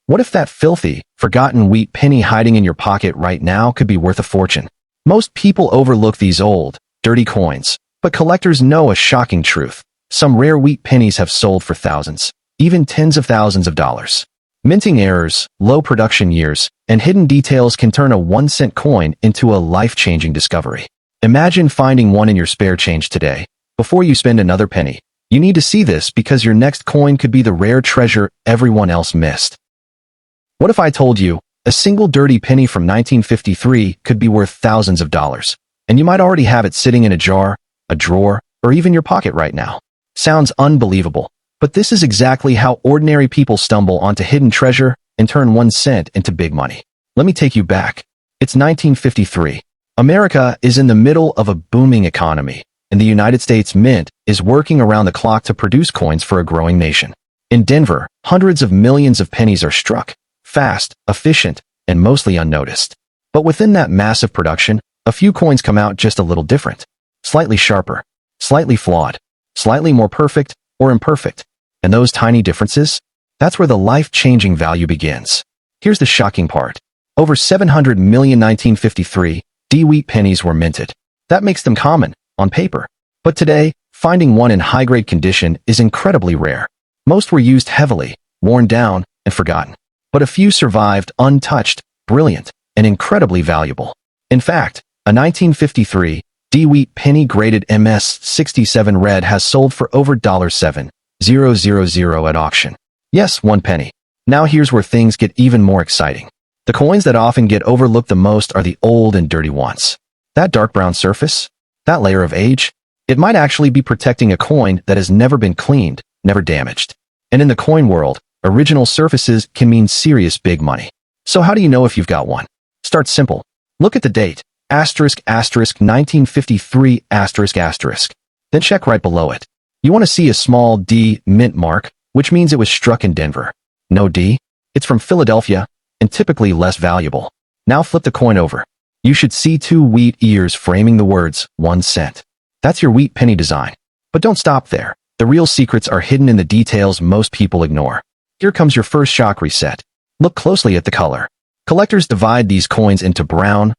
What if that filthy, forgotten wheat penny hiding in your pocket right now could be worth a fortune? Most people overlook these old, dirty coins, but collectors know a shocking truth. Some rare wheat pennies have sold for thousands, even tens of thousands of dollars. Minting errors, low production years, and hidden details can turn a 1-cent coin into a life-changing discovery. Imagine finding one in your spare change today. Before you spend another penny, you need to see this because your next coin could be the rare treasure everyone else missed. What if I told you a single dirty penny from 1953 could be worth thousands of dollars, and you might already have it sitting in a jar, a drawer, or even your pocket right now? Sounds unbelievable, but this is exactly how ordinary people stumble onto hidden treasure and turn 1 cent into big money. Let me take you back. It's 1953. America is in the middle of a booming economy, and the United States Mint is working around the clock to produce coins for a growing nation. In Denver, hundreds of millions of pennies are struck, fast, efficient, and mostly unnoticed. But within that massive production, a few coins come out just a little different. Slightly sharper, slightly flawed, slightly more perfect or imperfect. And those tiny differences? That's where the life-changing value begins. Here's the shocking part. Over 700 million 1953 D-wheat pennies were minted. That makes them common, on paper. But today, finding one in high-grade condition is incredibly rare. Most were used heavily, worn down, and forgotten. But a few survived untouched, brilliant, and incredibly valuable. In fact, a 1953 D-wheat penny graded MS-67 red has sold for over $7,000 at auction. Yes, 1 penny. Now here's where things get even more exciting. The coins that often get overlooked the most are the old and dirty ones. That dark brown surface, that layer of age, it might actually be protecting a coin that has never been cleaned, never damaged. And in the coin world, original surfaces can mean serious big money. So how do you know if you've got one? Start simple. Look at the date, asterisk, asterisk, 1953, asterisk, asterisk. Then check right below it. You want to see a small D mint mark, which means it was struck in Denver. No D? It's from Philadelphia, and typically less valuable. Now flip the coin over. You should see 2 wheat ears framing the words 1 cent. That's your wheat penny design. But don't stop there. The real secrets are hidden in the details most people ignore. Here comes your first shock reset. Look closely at the color. Collectors divide these coins into brown,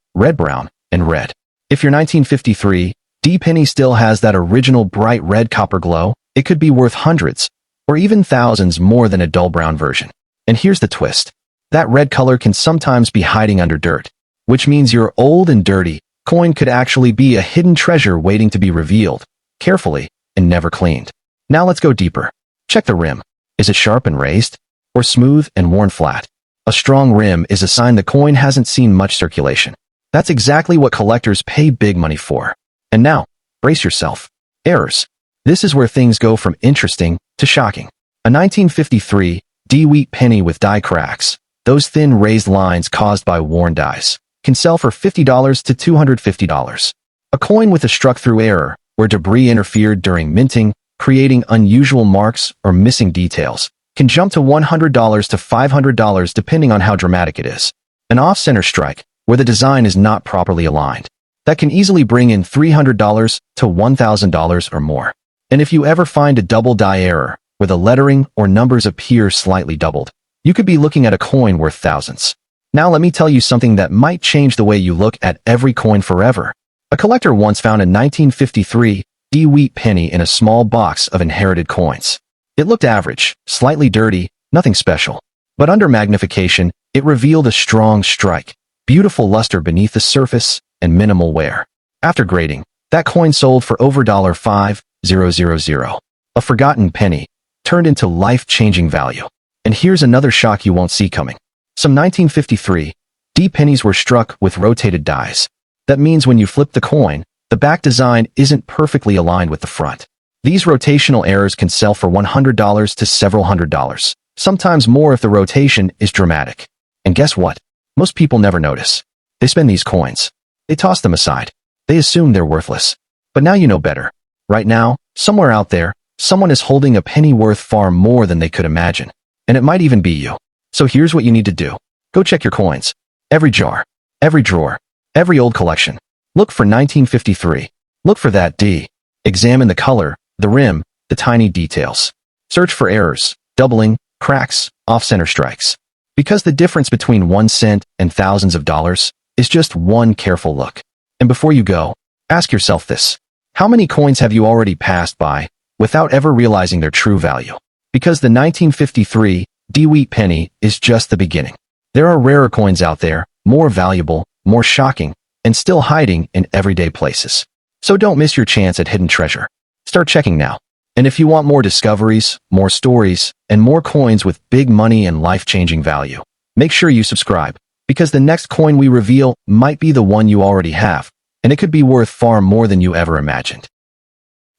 and red. If your 1953 D penny still has that original bright red copper glow, it could be worth hundreds, or even thousands more than a dull brown version. And here's the twist. That red color can sometimes be hiding under dirt, which means your old and dirty coin could actually be a hidden treasure waiting to be revealed, carefully, and never cleaned. Now let's go deeper. Check the rim. Is it sharp and raised, or smooth and worn flat? A strong rim is a sign the coin hasn't seen much circulation. That's exactly what collectors pay big money for. And now, brace yourself. Errors. This is where things go from interesting to shocking. A 1953 D-wheat penny with die cracks, those thin raised lines caused by worn dies, can sell for $50 to $250. A coin with a struck-through error, where debris interfered during minting, creating unusual marks or missing details, can jump to $100 to $500 depending on how dramatic it is. An off-center strike, where the design is not properly aligned, that can easily bring in $300 to $1,000 or more. And if you ever find a double die error, where the lettering or numbers appear slightly doubled, you could be looking at a coin worth thousands. Now let me tell you something that might change the way you look at every coin forever. A collector once found a 1953 D-wheat penny in a small box of inherited coins. It looked average, slightly dirty, nothing special. But under magnification, it revealed a strong strike, beautiful luster beneath the surface, and minimal wear. After grading, that coin sold for over $5,000. A forgotten penny turned into life-changing value. And here's another shock you won't see coming. Some 1953 D pennies were struck with rotated dies. That means when you flip the coin, the back design isn't perfectly aligned with the front. These rotational errors can sell for $100 to several $100s, sometimes more if the rotation is dramatic. And guess what? Most people never notice. They spend these coins. They toss them aside. They assume they're worthless. But now you know better. Right now, somewhere out there, someone is holding a penny worth far more than they could imagine. And it might even be you. So here's what you need to do. Go check your coins. Every jar, every drawer, every old collection. Look for 1953. Look for that D. Examine the color, the rim, the tiny details. Search for errors, doubling, cracks, off-center strikes. Because the difference between 1 cent and thousands of dollars is just one careful look. And before you go, ask yourself this. How many coins have you already passed by without ever realizing their true value? Because the 1953 D-Wheat penny is just the beginning. There are rarer coins out there, more valuable, more shocking, and still hiding in everyday places. So don't miss your chance at hidden treasure. Start checking now. And if you want more discoveries, more stories, and more coins with big money and life-changing value, make sure you subscribe, because the next coin we reveal might be the one you already have, and it could be worth far more than you ever imagined.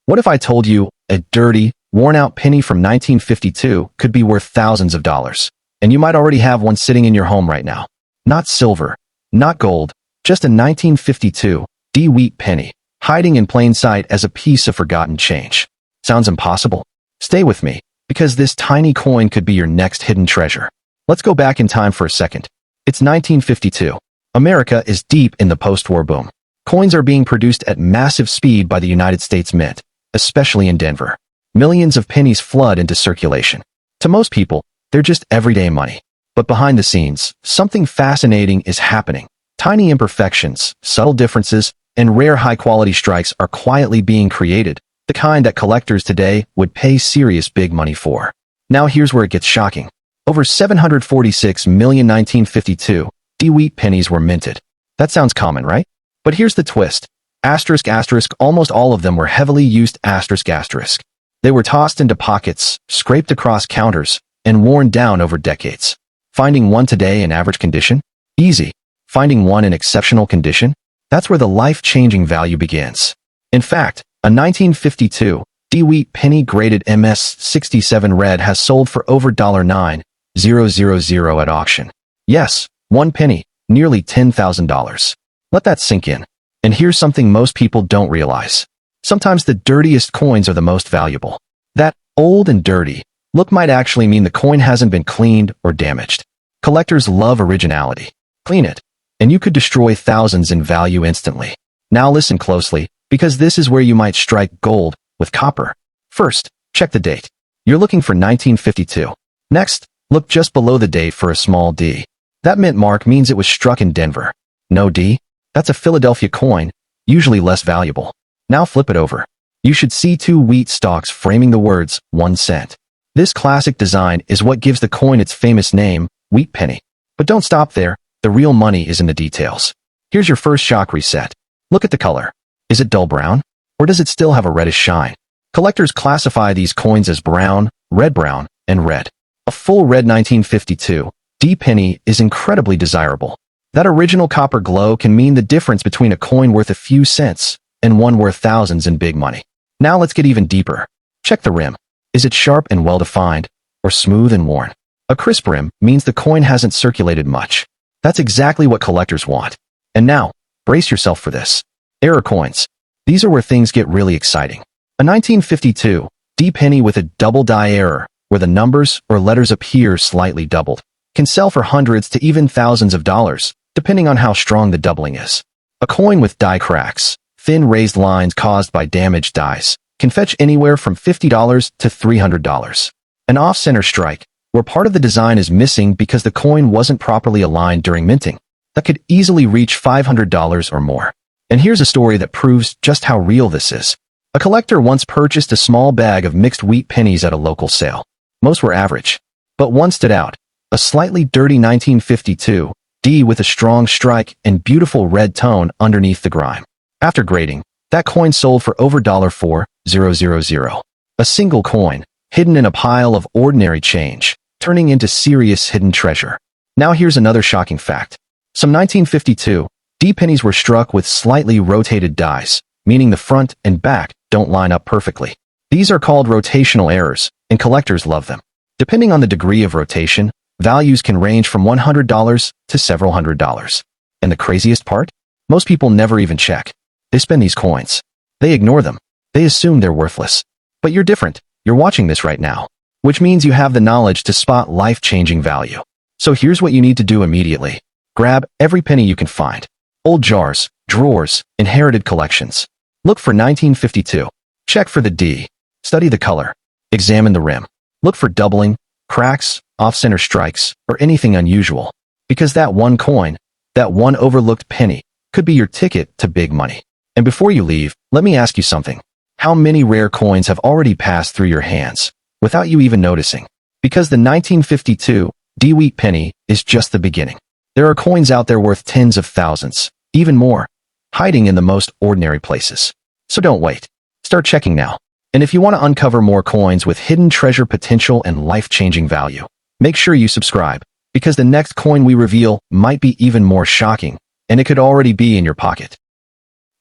What if I told you a dirty, worn-out penny from 1952 could be worth thousands of dollars, and you might already have one sitting in your home right now? Not silver, not gold, just a 1952 D-Wheat penny, hiding in plain sight as a piece of forgotten change. Sounds impossible? Stay with me, because this tiny coin could be your next hidden treasure. Let's go back in time for a second. It's 1952. America is deep in the post-war boom. Coins are being produced at massive speed by the United States Mint, especially in Denver. Millions of pennies flood into circulation. To most people, they're just everyday money. But behind the scenes, something fascinating is happening. Tiny imperfections, subtle differences, and rare high-quality strikes are quietly being created, the kind that collectors today would pay serious big money for. Now here's where it gets shocking. Over 746 million 1952 D-Wheat pennies were minted. That sounds common, right? But here's the twist. Asterisk asterisk, almost all of them were heavily used asterisk asterisk. They were tossed into pockets, scraped across counters, and worn down over decades. Finding one today in average condition? Easy. Finding one in exceptional condition? That's where the life-changing value begins. In fact, a 1952 D-Wheat penny graded MS67 red has sold for over $9,000 at auction. Yes, one penny, nearly $10,000. Let that sink in. And here's something most people don't realize. Sometimes the dirtiest coins are the most valuable. That old and dirty look might actually mean the coin hasn't been cleaned or damaged. Collectors love originality. Clean it, and you could destroy thousands in value instantly. Now listen closely, because this is where you might strike gold with copper. First, check the date. You're looking for 1952. Next, look just below the date for a small D. That mint mark means it was struck in Denver. No D? That's a Philadelphia coin, usually less valuable. Now flip it over. You should see two wheat stalks framing the words 1 cent. This classic design is what gives the coin its famous name, Wheat penny. But don't stop there. The real money is in the details. Here's your first shock reset. Look at the color. Is it dull brown? Or does it still have a reddish shine? Collectors classify these coins as brown, and red. A full red 1952 D penny is incredibly desirable. That original copper glow can mean the difference between a coin worth a few cents and one worth thousands in big money. Now let's get even deeper. Check the rim. Is it sharp and well-defined, or smooth and worn? A crisp rim means the coin hasn't circulated much. That's exactly what collectors want. And now, brace yourself for this. Error coins. These are where things get really exciting. A 1952 D penny with a double die error, where the numbers or letters appear slightly doubled, can sell for hundreds to even thousands of dollars, depending on how strong the doubling is. A coin with die cracks, thin raised lines caused by damaged dies, can fetch anywhere from $50 to $300. An off-center strike, where part of the design is missing because the coin wasn't properly aligned during minting, that could easily reach $500 or more. And here's a story that proves just how real this is. A collector once purchased a small bag of mixed wheat pennies at a local sale. Most were average, but one stood out. A slightly dirty 1952 D with a strong strike and beautiful red tone underneath the grime. After grading, that coin sold for over $4,000. A single coin, hidden in a pile of ordinary change, turning into serious hidden treasure. Now here's another shocking fact. Some 1952 D pennies were struck with slightly rotated dies, meaning the front and back don't line up perfectly. These are called rotational errors, and collectors love them. Depending on the degree of rotation, values can range from $100 to several $100s. And the craziest part? Most people never even check. They spend these coins. They ignore them. They assume they're worthless. But you're different. You're watching this right now, which means you have the knowledge to spot life-changing value. So here's what you need to do immediately. Grab every penny you can find. Old jars, drawers, inherited collections. Look for 1952. Check for the D. Study the color. Examine the rim. Look for doubling, cracks, off-center strikes, or anything unusual. Because that one coin, that one overlooked penny, could be your ticket to big money. And before you leave, let me ask you something. How many rare coins have already passed through your hands without you even noticing? Because the 1952 D-Wheat penny is just the beginning. There are coins out there worth tens of thousands, even more, hiding in the most ordinary places. So don't wait. Start checking now. And if you want to uncover more coins with hidden treasure potential and life-changing value, make sure you subscribe, because the next coin we reveal might be even more shocking, and it could already be in your pocket.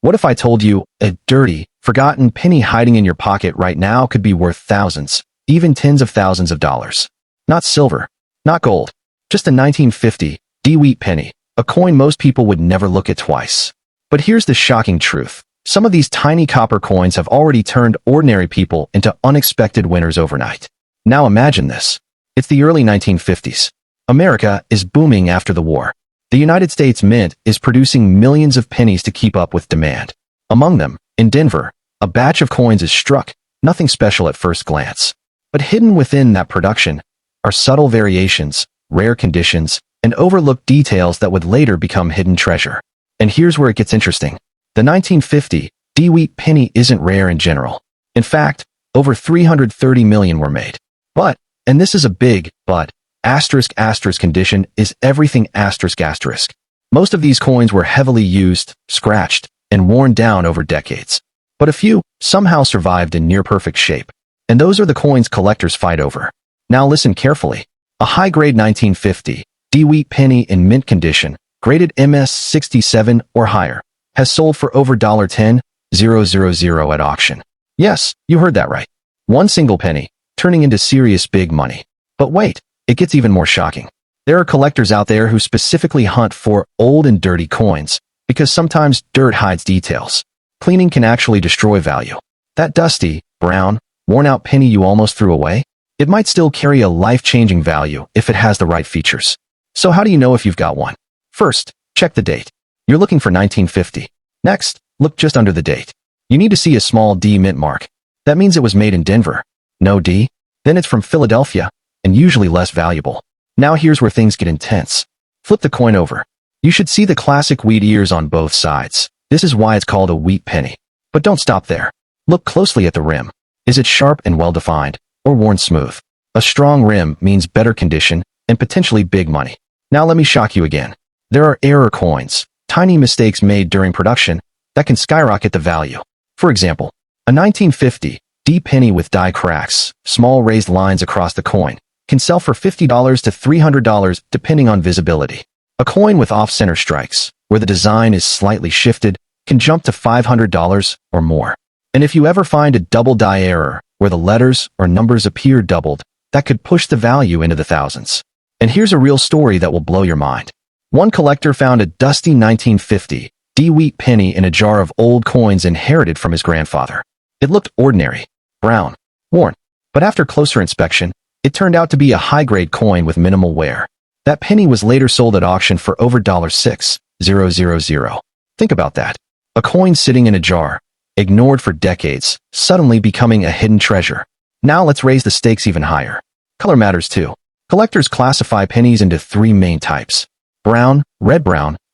What if I told you a dirty, forgotten penny hiding in your pocket right now could be worth thousands, even tens of thousands of dollars? Not silver, not gold, just a 1950 D-Wheat penny, a coin most people would never look at twice. But here's the shocking truth. Some of these tiny copper coins have already turned ordinary people into unexpected winners overnight. Now imagine this. It's the early 1950s. America is booming after the war. The United States Mint is producing millions of pennies to keep up with demand. Among them, in Denver, a batch of coins is struck, nothing special at first glance. But hidden within that production are subtle variations, rare conditions, and overlooked details that would later become hidden treasure. And here's where it gets interesting. The 1950 D-Wheat penny isn't rare in general. In fact, over 330 million were made. But, and this is a big but, asterisk condition is everything asterisk. Most of these coins were heavily used, scratched, and worn down over decades. But a few somehow survived in near-perfect shape. And those are the coins collectors fight over. Now listen carefully. A high-grade 1950 D-Wheat penny in mint condition, graded MS67 or higher, has sold for over $10,000 at auction. Yes, you heard that right. One single penny, turning into serious big money. But wait, it gets even more shocking. There are collectors out there who specifically hunt for old and dirty coins, because sometimes dirt hides details. Cleaning can actually destroy value. That dusty, brown, worn-out penny you almost threw away, it might still carry a life-changing value if it has the right features. So how do you know if you've got one? First, check the date. You're looking for 1950. Next, look just under the date. You need to see a small D mint mark. That means it was made in Denver. No D? Then it's from Philadelphia, and usually less valuable. Now here's where things get intense. Flip the coin over. You should see the classic wheat ears on both sides. This is why it's called a wheat penny. But don't stop there. Look closely at the rim. Is it sharp and well-defined, or worn smooth? A strong rim means better condition and potentially big money. Now let me shock you again. There are error coins, tiny mistakes made during production, that can skyrocket the value. For example, a 1950 D penny with die cracks, small raised lines across the coin, can sell for $50 to $300 depending on visibility. A coin with off-center strikes, where the design is slightly shifted, can jump to $500 or more. And if you ever find a double die error, where the letters or numbers appear doubled, that could push the value into the thousands. And here's a real story that will blow your mind. One collector found a dusty 1950 D-Wheat penny in a jar of old coins inherited from his grandfather. It looked ordinary, brown, worn, but after closer inspection, it turned out to be a high-grade coin with minimal wear. That penny was later sold at auction for over $6,000. Think about that. A coin sitting in a jar, ignored for decades, suddenly becoming a hidden treasure. Now let's raise the stakes even higher. Color matters too. Collectors classify pennies into three main types: brown,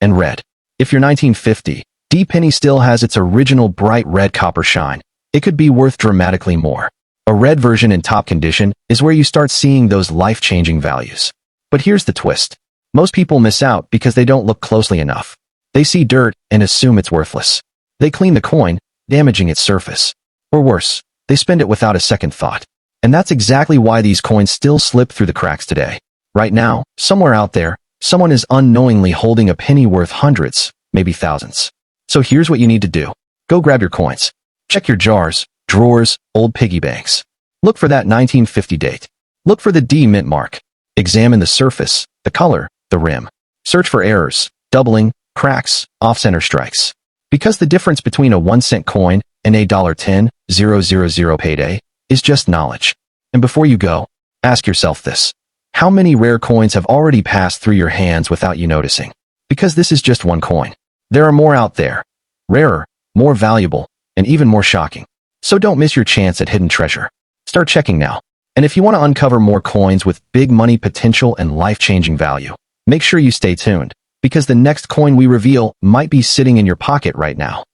and red. If your 1950 D penny still has its original bright red copper shine, it could be worth dramatically more. A red version in top condition is where you start seeing those life-changing values. But here's the twist. Most people miss out because they don't look closely enough. They see dirt and assume it's worthless. They clean the coin, damaging its surface. Or worse, they spend it without a second thought. And that's exactly why these coins still slip through the cracks today. Right now, somewhere out there, someone is unknowingly holding a penny worth hundreds, maybe thousands. So here's what you need to do. Go grab your coins. Check your jars, drawers, old piggy banks. Look for that 1950 date. Look for the D mint mark. Examine the surface, the color, the rim. Search for errors, doubling, cracks, off-center strikes. Because the difference between a 1-cent coin and a $10,000 payday is just knowledge. And before you go, ask yourself this. How many rare coins have already passed through your hands without you noticing? Because this is just one coin. There are more out there. Rarer, more valuable, and even more shocking. So don't miss your chance at hidden treasure. Start checking now. And if you want to uncover more coins with big money potential and life-changing value, make sure you stay tuned, because the next coin we reveal might be sitting in your pocket right now.